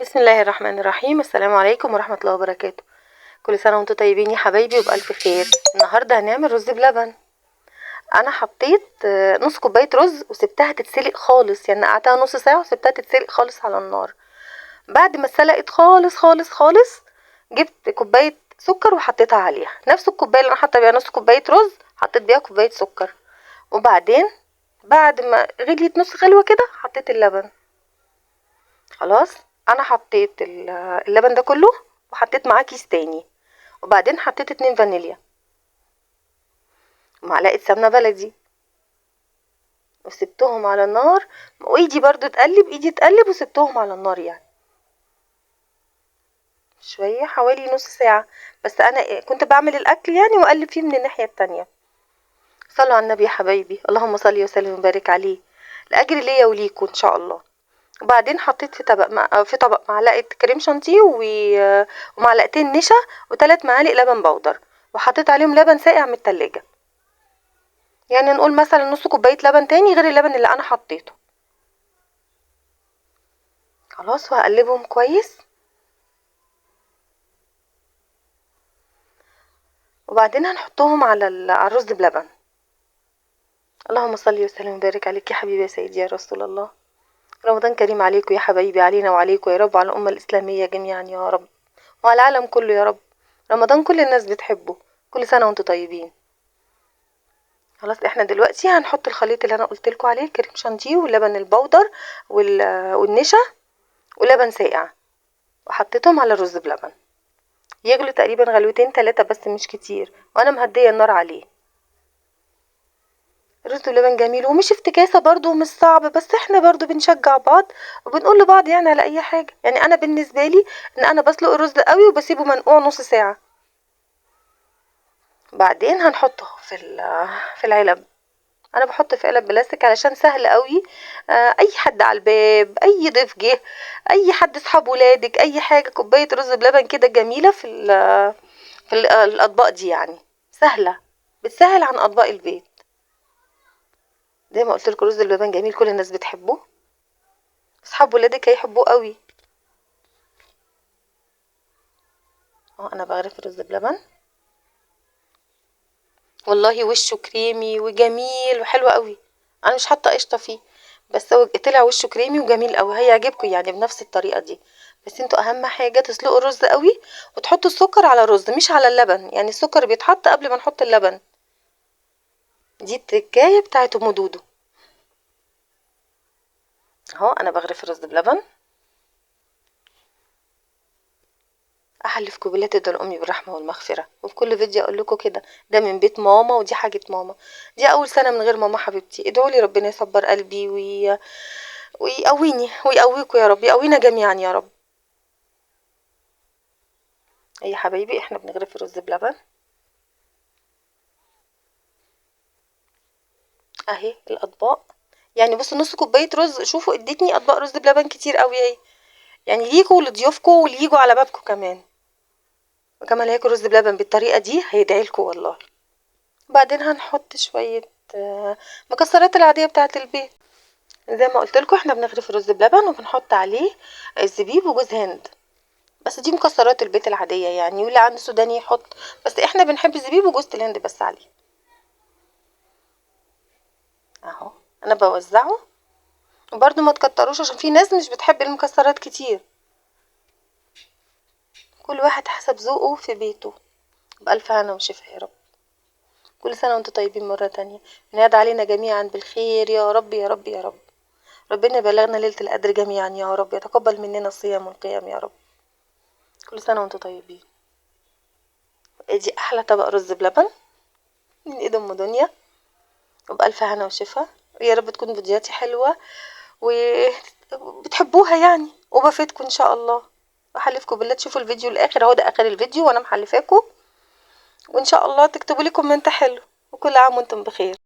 بسم الله الرحمن الرحيم. السلام عليكم ورحمة الله وبركاته. كل سنة وانتم طيبين يا حبايبي وبألف خير. النهاردة هنعمل رز بلبن. انا حطيت نص كوباية رز وسبتها تتسلق خالص، يعني نقعتها نص ساعة وسبتها تتسلق خالص على النار. بعد ما اتسلقت خالص خالص خالص جبت كوباية سكر وحطيتها عليها، نفس الكوباية اللي انا حاطه بيها نص كوباية رز حطيت بيها كوباية سكر. وبعدين بعد ما غليت نص غلوة كده حطيت اللبن. خلاص، انا حطيت اللبن ده كله وحطيت معاه كيس تاني، وبعدين حطيت 2 فانيليا ومعلقه سمنه بلدي وسبتهم على النار، وايدي برضو تقلب، ايدي تقلب وسبتهم على النار يعني شويه، حوالي نص ساعه. بس انا كنت بعمل الاكل يعني واقلب فيه من الناحيه التانية. صلوا على النبي يا حبايبي، اللهم صل وسلم وبارك عليه، لاجر ليا وليكم ان شاء الله. وبعدين حطيت في طبق معلقه كريم شانتيه ومعلقتين نشا و3 معالق لبن بودر، وحطيت عليهم لبن ساقع من التلاجة، يعني نقول مثلا نص كوبايه لبن تاني غير اللبن اللي انا حطيته. خلاص، وهقلبهم كويس. وبعدين هنحطهم على الرز بلبن. اللهم صل وسلم وبارك عليك يا حبيبي يا سيدي يا رسول الله. رمضان كريم عليكم يا حبايبي، علينا وعليكم يا رب، وعلى الأمة الإسلامية جميعا يا رب، وعلى العالم كله يا رب. رمضان كل الناس بتحبه، كل سنة وانتم طيبين. خلاص، احنا دلوقتي هنحط الخليط اللي انا قلت لكم عليه، الكريم شانتيه واللبن البودر والنشا ولبن ساقع، وحطيتهم على الرز بلبن يغلوا تقريبا غلوتين 3 بس مش كتير، وانا مهديه النار عليه. الرز بلبن جميل ومش افتكاسه برضو ومش صعب، بس احنا برضو بنشجع بعض وبنقول لبعض يعني على اي حاجه. يعني انا بالنسبه لي ان انا بسلق الرز قوي وبسيبه منقوع نص ساعه. بعدين هنحطه في العلب. انا بحط في علب بلاستيك علشان سهل قوي. اي حد على الباب، اي ضيف جه، اي حد اصحاب ولادك، اي حاجه، كوبايه رز بلبن كده جميله في الاطباق دي، يعني سهله، بتسهل عن اطباق البيت. زي ما قلت لكم رز بلبن جميل، كل الناس بتحبه، اصحاب ولادك هيحبوه قوي. انا بغرف الرز بلبن، والله وشه كريمي وجميل وحلو قوي. انا مش حاطه قشطه فيه، بس هو طلع وشه كريمي وجميل قوي، هيعجبكم يعني بنفس الطريقه دي. بس انتوا اهم حاجه تسلقوا الرز قوي وتحطوا السكر على الرز مش على اللبن، يعني السكر بيتحط قبل ما نحط اللبن. دي التركايه بتاعت ام دودو. اهو انا بغرف الرز بلبن. احلفكم بالله تدعوا لامي بالرحمه والمغفره، وفي كل فيديو اقول لكم كده، ده من بيت ماما ودي حاجه ماما. دي اول سنه من غير ماما حبيبتي، ادعوا لي ربنا يصبر قلبي ويقويني ويقويكم يا رب، يقوينا جميعا يا رب. يا حبايبي احنا بنغرف الرز بلبن اهي الاطباق. يعني بصوا نص كوبايه رز، شوفوا ادتني اطباق رز بلبن كتير قوي اهي، يعني ليكوا ولضيوفكم واللي يجوا على بابكم كمان. وكمان هياكل رز بلبن بالطريقه دي هيدعيلكوا والله. بعدين هنحط شويه مكسرات العاديه بتاعه البيت. زي ما قلت لكم احنا بنغرف الرز بلبن وبنحط عليه الزبيب وجوز هند، بس دي مكسرات البيت العاديه يعني، واللي عنده سوداني يحط، بس احنا بنحب الزبيب وجوز الهند بس عليه. اهو انا بوزعه، وبرده ما تكتروش عشان في ناس مش بتحب المكسرات كتير. كل واحد حسب ذوقه في بيته. بألف هنا وشفا يا رب. كل سنة وانتم طيبين مرة تانية، نعاد علينا جميعا بالخير يا رب يا رب يا رب. ربنا يبلغنا ليلة القدر جميعا يا رب، يتقبل مننا الصيام والقيام يا رب. كل سنة وانتم طيبين. ادي احلى طبق رز بلبن من ايد ام دنيا، وبألف هنا وشفا. يا رب تكون فيديوهاتي حلوة وبتحبوها يعني، وبفيدكم ان شاء الله. بحلفكم بالله تشوفوا الفيديو الاخر، اهو ده اخر الفيديو وانا محلفاكم، وان شاء الله تكتبوا لي كومنت حلو، وكل عام وانتم بخير.